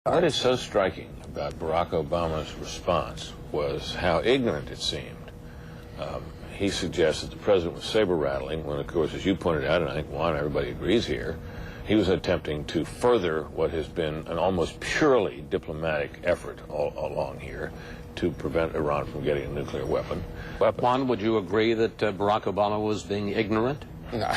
What is so striking about Barack Obama's response was how ignorant it seemed. He suggested the president was saber-rattling when, of course, as you pointed out, and I think Juan, everybody agrees here, he was attempting to further what has been an almost purely diplomatic effort all along here to prevent Iran from getting a nuclear weapon. Juan, would you agree that Barack Obama was being ignorant? No,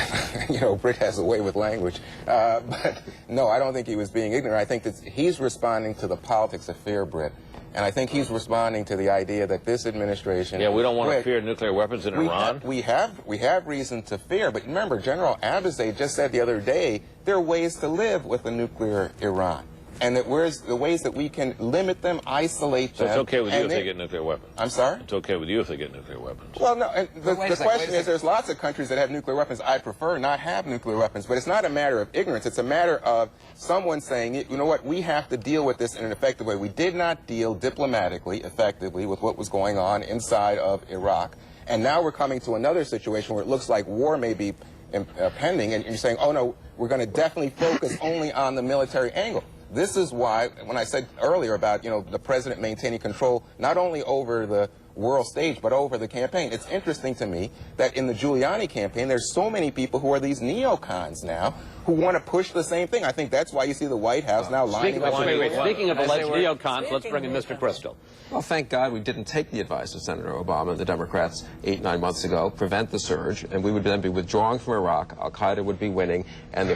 you know, Britt has a way with language. But no, I don't think he was being ignorant. I think that he's responding to the politics of fear, Britt. And I think he's responding to the idea that this administration... Yeah, we don't want to fear nuclear weapons in Iran. We have reason to fear. But remember, General Abbasi just said the other day, there are ways to live with a nuclear Iran. And that where's the ways that we can limit them, isolate them. So it's okay with you if they get nuclear weapons? I'm sorry? It's okay with you if they get nuclear weapons? Well, no, and the question is there's lots of countries that have nuclear weapons. I prefer not have nuclear weapons, but it's not a matter of ignorance. It's a matter of someone saying, you know what, we have to deal with this in an effective way. We did not deal diplomatically, effectively, with what was going on inside of Iraq. And now we're coming to another situation where it looks like war may be pending, and you're saying, oh, no, we're going to definitely focus only on the military angle. This is why, when I said earlier about, you know, the president maintaining control not only over the world stage, but over the campaign, it's interesting to me that in the Giuliani campaign, there's so many people who are these neocons now who want to push the same thing. I think that's why you see the White House now lining up. Speaking of alleged neocons, let's bring in Mr. Kristol. Well, thank God we didn't take the advice of Senator Obama and the Democrats 8-9 months ago, prevent the surge, and we would then be withdrawing from Iraq, Al-Qaeda would be winning, and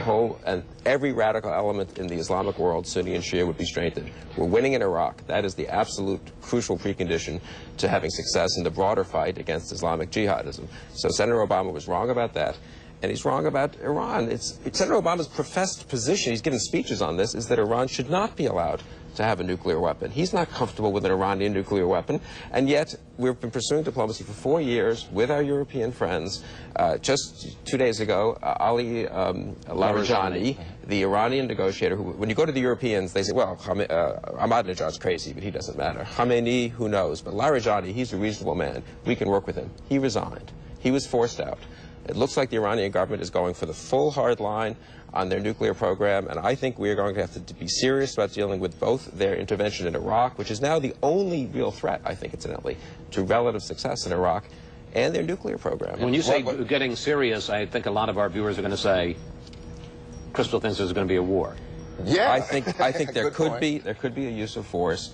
every radical element in the Islamic world, Sunni and Shia, would be strengthened. We're winning in Iraq. That is the absolute crucial precondition to having success in the broader fight against Islamic jihadism. So Senator Obama was wrong about that. And he's wrong about Iran. Senator Obama's professed position, he's given speeches on this, is that Iran should not be allowed to have a nuclear weapon. He's not comfortable with an Iranian nuclear weapon, and yet we've been pursuing diplomacy for 4 years with our European friends. Just 2 days ago, Ali Larijani, the Iranian negotiator, who, when you go to the Europeans, they say, well, Ahmadinejad's crazy, but he doesn't matter. Khamenei, who knows? But Larijani, he's a reasonable man. We can work with him. He resigned. He was forced out. It looks like the Iranian government is going for the full hard line on their nuclear program, and I think we are going to have to be serious about dealing with both their intervention in Iraq, which is now the only real threat, I think, incidentally, to relative success in Iraq, and their nuclear program. When you say getting serious, I think a lot of our viewers are going to say, Kristol thinks there's going to be a war. Yeah, I think there could be a use of force.